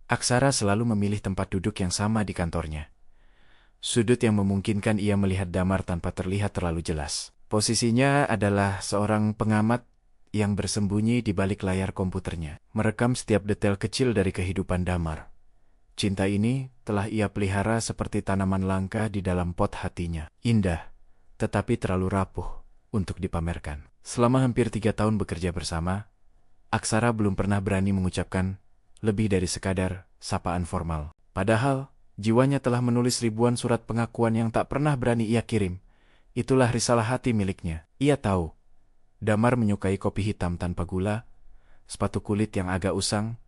Aksara selalu memilih tempat duduk yang sama di kantornya. Sudut yang memungkinkan ia melihat Damar tanpa terlihat terlalu jelas. Posisinya adalah seorang pengamat yang bersembunyi di balik layar komputernya, merekam setiap detail kecil dari kehidupan Damar. Cinta ini telah ia pelihara seperti tanaman langka di dalam pot hatinya. Indah, tetapi terlalu rapuh untuk dipamerkan. Selama hampir 3 tahun bekerja bersama, Aksara belum pernah berani mengucapkan lebih dari sekadar sapaan formal. Padahal, jiwanya telah menulis ribuan surat pengakuan yang tak pernah berani ia kirim. Itulah risalah hati miliknya. Ia tahu, Damar menyukai kopi hitam tanpa gula, sepatu kulit yang agak usang,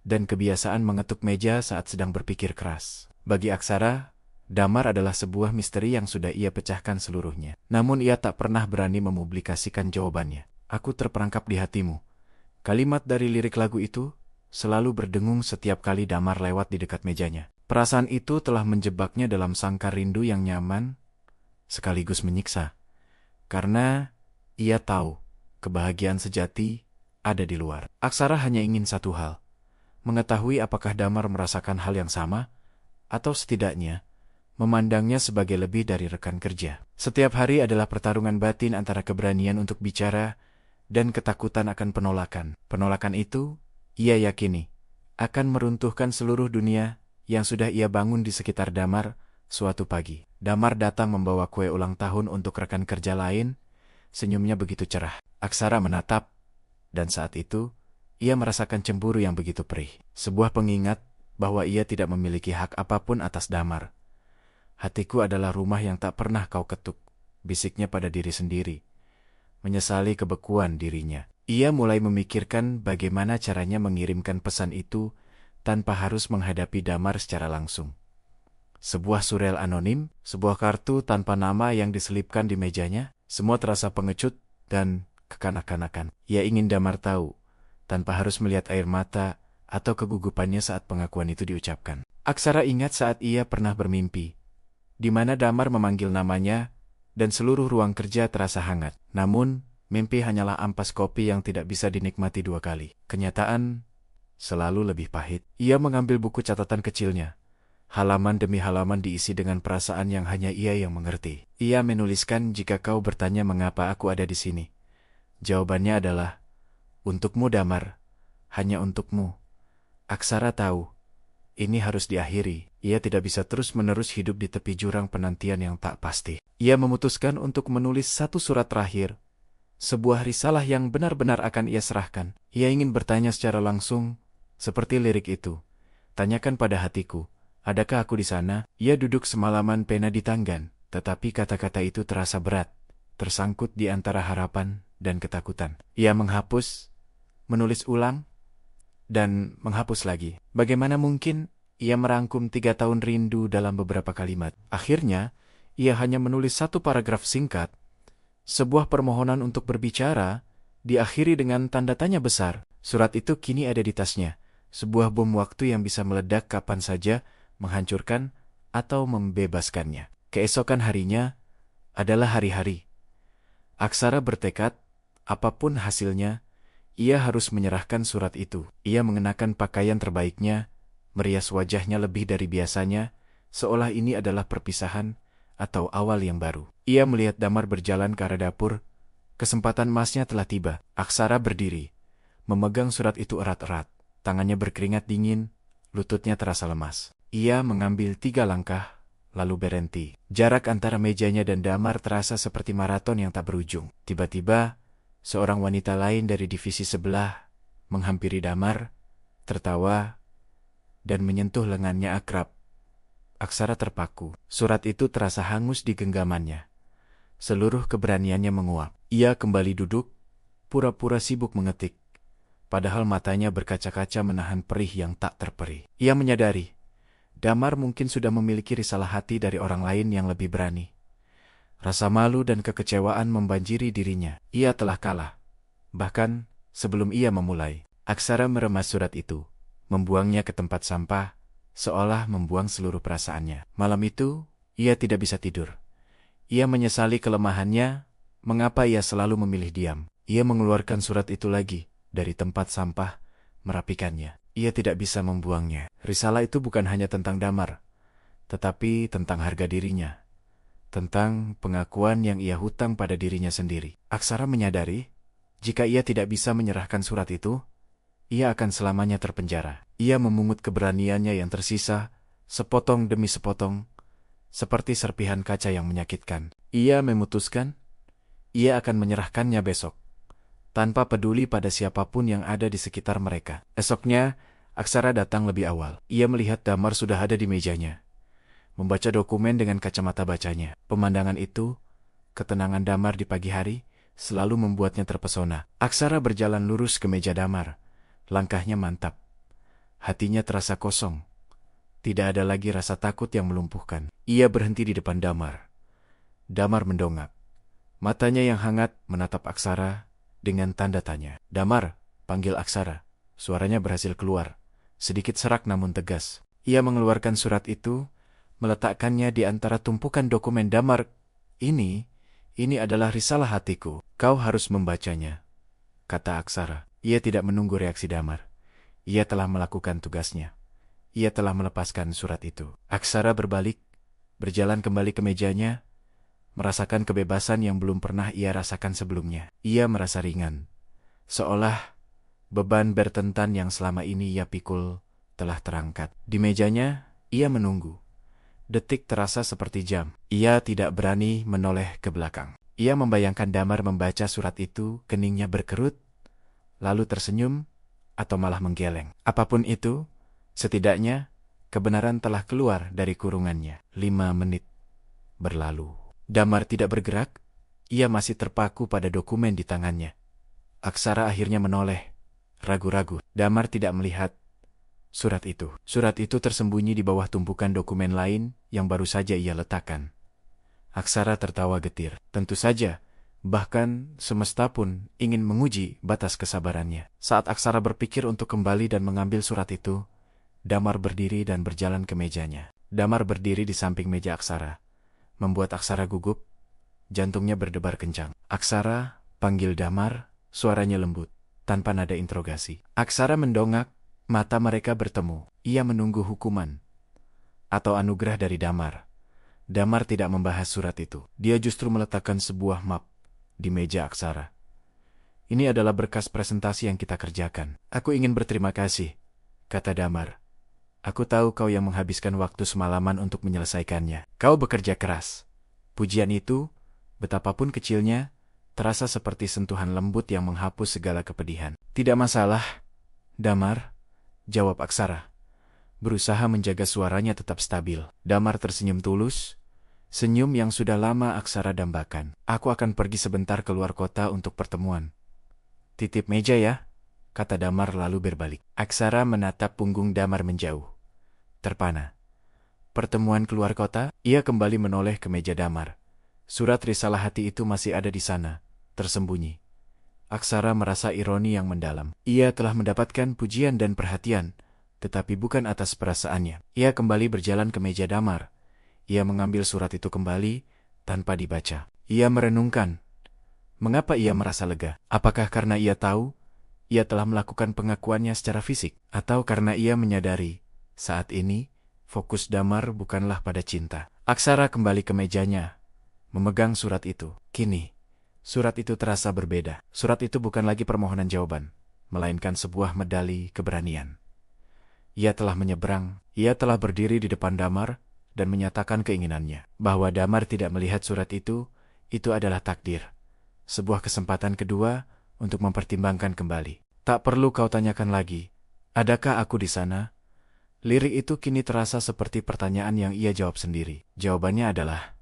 dan kebiasaan mengetuk meja saat sedang berpikir keras. Bagi Aksara, Damar adalah sebuah misteri yang sudah ia pecahkan seluruhnya. Namun ia tak pernah berani memublikasikan jawabannya. Aku terperangkap di hatimu. Kalimat dari lirik lagu itu selalu berdengung setiap kali Damar lewat di dekat mejanya. Perasaan itu telah menjebaknya dalam sangkar rindu yang nyaman, sekaligus menyiksa. Karena ia tahu kebahagiaan sejati ada di luar. Aksara hanya ingin satu hal, mengetahui apakah Damar merasakan hal yang sama, atau setidaknya memandangnya sebagai lebih dari rekan kerja. Setiap hari adalah pertarungan batin antara keberanian untuk bicara dan ketakutan akan penolakan. Penolakan itu, ia yakini, akan meruntuhkan seluruh dunia yang sudah ia bangun di sekitar Damar. Suatu pagi, Damar datang membawa kue ulang tahun untuk rekan kerja lain. Senyumnya begitu cerah. Aksara menatap, dan saat itu, ia merasakan cemburu yang begitu perih. Sebuah pengingat bahwa ia tidak memiliki hak apapun atas Damar. Hatiku adalah rumah yang tak pernah kau ketuk, bisiknya pada diri sendiri. Menyesali kebekuan dirinya. Ia mulai memikirkan bagaimana caranya mengirimkan pesan itu tanpa harus menghadapi Damar secara langsung. Sebuah surel anonim, sebuah kartu tanpa nama yang diselipkan di mejanya, semua terasa pengecut dan kekanak-kanakan. Ia ingin Damar tahu, tanpa harus melihat air mata atau kegugupannya saat pengakuan itu diucapkan. Aksara ingat saat ia pernah bermimpi, di mana Damar memanggil namanya dan seluruh ruang kerja terasa hangat. Namun, mimpi hanyalah ampas kopi yang tidak bisa dinikmati 2 kali. Kenyataan selalu lebih pahit. Ia mengambil buku catatan kecilnya. Halaman demi halaman diisi dengan perasaan yang hanya ia yang mengerti. Ia menuliskan, jika kau bertanya mengapa aku ada di sini, jawabannya adalah, untukmu Damar, hanya untukmu. Aksara tahu, ini harus diakhiri. Ia tidak bisa terus-menerus hidup di tepi jurang penantian yang tak pasti. Ia memutuskan untuk menulis satu surat terakhir, sebuah risalah yang benar-benar akan ia serahkan. Ia ingin bertanya secara langsung, seperti lirik itu. Tanyakan pada hatiku, adakah aku di sana? Ia duduk semalaman, pena di tangan, tetapi kata-kata itu terasa berat, tersangkut di antara harapan dan ketakutan. Ia menghapus, menulis ulang, dan menghapus lagi. Bagaimana mungkin ia merangkum 3 tahun rindu dalam beberapa kalimat? Akhirnya, ia hanya menulis satu paragraf singkat, sebuah permohonan untuk berbicara, diakhiri dengan tanda tanya besar. Surat itu kini ada di tasnya, sebuah bom waktu yang bisa meledak kapan saja, menghancurkan atau membebaskannya. Keesokan harinya adalah hari-hari. Aksara bertekad, apapun hasilnya, ia harus menyerahkan surat itu. Ia mengenakan pakaian terbaiknya, merias wajahnya lebih dari biasanya, seolah ini adalah perpisahan atau awal yang baru. Ia melihat Damar berjalan ke arah dapur. Kesempatan emasnya telah tiba. Aksara berdiri, memegang surat itu erat-erat. Tangannya berkeringat dingin, lututnya terasa lemas. Ia mengambil 3 langkah, lalu berhenti. Jarak antara mejanya dan Damar terasa seperti maraton yang tak berujung. Tiba-tiba, seorang wanita lain dari divisi sebelah menghampiri Damar, tertawa, dan menyentuh lengannya akrab. Aksara terpaku. Surat itu terasa hangus di genggamannya. Seluruh keberaniannya menguap. Ia kembali duduk, pura-pura sibuk mengetik, padahal matanya berkaca-kaca menahan perih yang tak terperi. Ia menyadari, Damar mungkin sudah memiliki risalah hati dari orang lain yang lebih berani. Rasa malu dan kekecewaan membanjiri dirinya. Ia telah kalah. Bahkan, sebelum ia memulai, Aksara meremas surat itu, membuangnya ke tempat sampah, seolah membuang seluruh perasaannya. Malam itu, ia tidak bisa tidur. Ia menyesali kelemahannya, mengapa ia selalu memilih diam. Ia mengeluarkan surat itu lagi dari tempat sampah, merapikannya. Ia tidak bisa membuangnya. Risalah itu bukan hanya tentang Damar, tetapi tentang harga dirinya, tentang pengakuan yang ia hutang pada dirinya sendiri. Aksara menyadari, jika ia tidak bisa menyerahkan surat itu, ia akan selamanya terpenjara. Ia memungut keberaniannya yang tersisa, sepotong demi sepotong, seperti serpihan kaca yang menyakitkan. Ia memutuskan, ia akan menyerahkannya besok, tanpa peduli pada siapapun yang ada di sekitar mereka. Esoknya, Aksara datang lebih awal. Ia melihat Damar sudah ada di mejanya, membaca dokumen dengan kacamata bacanya. Pemandangan itu, ketenangan Damar di pagi hari, selalu membuatnya terpesona. Aksara berjalan lurus ke meja Damar. Langkahnya mantap. Hatinya terasa kosong. Tidak ada lagi rasa takut yang melumpuhkan. Ia berhenti di depan Damar. Damar mendongak. Matanya yang hangat menatap Aksara dengan tanda tanya. "Damar," panggil Aksara. Suaranya berhasil keluar. Sedikit serak namun tegas. Ia mengeluarkan surat itu, meletakkannya di antara tumpukan dokumen. "Damar, ini adalah risalah hatiku. Kau harus membacanya," kata Aksara. Ia tidak menunggu reaksi Damar. Ia telah melakukan tugasnya. Ia telah melepaskan surat itu. Aksara berbalik, berjalan kembali ke mejanya, merasakan kebebasan yang belum pernah ia rasakan sebelumnya. Ia merasa ringan, seolah beban bertentan yang selama ini ia pikul telah terangkat. Di mejanya, ia menunggu. Detik terasa seperti jam. Ia tidak berani menoleh ke belakang. Ia membayangkan Damar membaca surat itu, keningnya berkerut, lalu tersenyum, atau malah menggeleng. Apapun itu, setidaknya kebenaran telah keluar dari kurungannya. 5 menit berlalu. Damar tidak bergerak, ia masih terpaku pada dokumen di tangannya. Aksara akhirnya menoleh, ragu-ragu. Damar tidak melihat surat itu. Surat itu tersembunyi di bawah tumpukan dokumen lain yang baru saja ia letakkan. Aksara tertawa getir. Tentu saja, bahkan semesta pun ingin menguji batas kesabarannya. Saat Aksara berpikir untuk kembali dan mengambil surat itu, Damar berdiri dan berjalan ke mejanya. Damar berdiri di samping meja Aksara, membuat Aksara gugup, jantungnya berdebar kencang. "Aksara," panggil Damar, suaranya lembut, tanpa nada interogasi. Aksara mendongak, mata mereka bertemu. Ia menunggu hukuman atau anugerah dari Damar. Damar tidak membahas surat itu. Dia justru meletakkan sebuah map di meja Aksara. "Ini adalah berkas presentasi yang kita kerjakan. Aku ingin berterima kasih," kata Damar. "Aku tahu kau yang menghabiskan waktu semalaman untuk menyelesaikannya. Kau bekerja keras." Pujian itu, betapapun kecilnya, terasa seperti sentuhan lembut yang menghapus segala kepedihan. "Tidak masalah, Damar," jawab Aksara, berusaha menjaga suaranya tetap stabil. Damar tersenyum tulus, senyum yang sudah lama Aksara dambakan. "Aku akan pergi sebentar keluar kota untuk pertemuan. Titip meja ya," kata Damar lalu berbalik. Aksara menatap punggung Damar menjauh, terpana. "Pertemuan keluar kota?" Ia kembali menoleh ke meja Damar. Surat risalah hati itu masih ada di sana, tersembunyi. Aksara merasa ironi yang mendalam. Ia telah mendapatkan pujian dan perhatian, tetapi bukan atas perasaannya. Ia kembali berjalan ke meja Damar. Ia mengambil surat itu kembali, tanpa dibaca. Ia merenungkan, mengapa ia merasa lega? Apakah karena ia tahu, ia telah melakukan pengakuannya secara fisik? Atau karena ia menyadari, saat ini, fokus Damar bukanlah pada cinta? Aksara kembali ke mejanya, memegang surat itu. Kini, surat itu terasa berbeda. Surat itu bukan lagi permohonan jawaban, melainkan sebuah medali keberanian. Ia telah menyeberang, ia telah berdiri di depan Damar, dan menyatakan keinginannya. Bahwa Damar tidak melihat surat itu adalah takdir. Sebuah kesempatan kedua untuk mempertimbangkan kembali. "Tak perlu kau tanyakan lagi, adakah aku di sana?" Lirik itu kini terasa seperti pertanyaan yang ia jawab sendiri. Jawabannya adalah,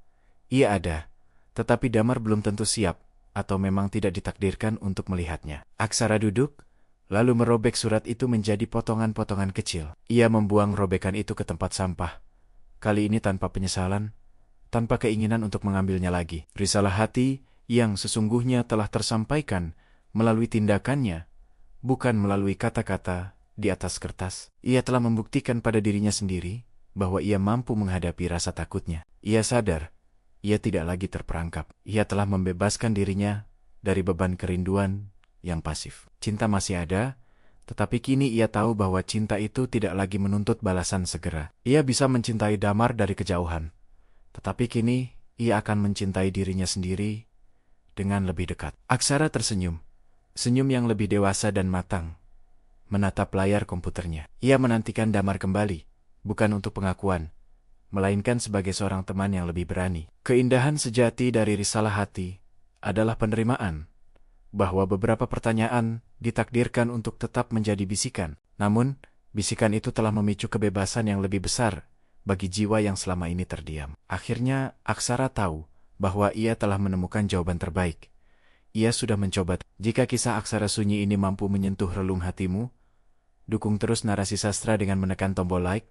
iya ada, tetapi Damar belum tentu siap, atau memang tidak ditakdirkan untuk melihatnya. Aksara duduk, lalu merobek surat itu menjadi potongan-potongan kecil. Ia membuang robekan itu ke tempat sampah, kali ini tanpa penyesalan, tanpa keinginan untuk mengambilnya lagi. Risalah hati yang sesungguhnya telah tersampaikan melalui tindakannya, bukan melalui kata-kata di atas kertas. Ia telah membuktikan pada dirinya sendiri bahwa ia mampu menghadapi rasa takutnya. Ia sadar, ia tidak lagi terperangkap. Ia telah membebaskan dirinya dari beban kerinduan yang pasif. Cinta masih ada, Tetapi kini ia tahu bahwa cinta itu tidak lagi menuntut balasan segera. Ia bisa mencintai Damar dari kejauhan. Tetapi kini, ia akan mencintai dirinya sendiri dengan lebih dekat. Aksara tersenyum. Senyum yang lebih dewasa dan matang. Menatap layar komputernya. Ia menantikan Damar kembali, bukan untuk pengakuan, melainkan sebagai seorang teman yang lebih berani. Keindahan sejati dari risalah hati adalah penerimaan bahwa beberapa pertanyaan ditakdirkan untuk tetap menjadi bisikan. Namun, bisikan itu telah memicu kebebasan yang lebih besar bagi jiwa yang selama ini terdiam. Akhirnya, Aksara tahu bahwa ia telah menemukan jawaban terbaik. Ia sudah mencoba. Jika kisah Aksara Sunyi ini mampu menyentuh relung hatimu, dukung terus Narasi Sastra dengan menekan tombol like,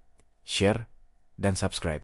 share, dan subscribe.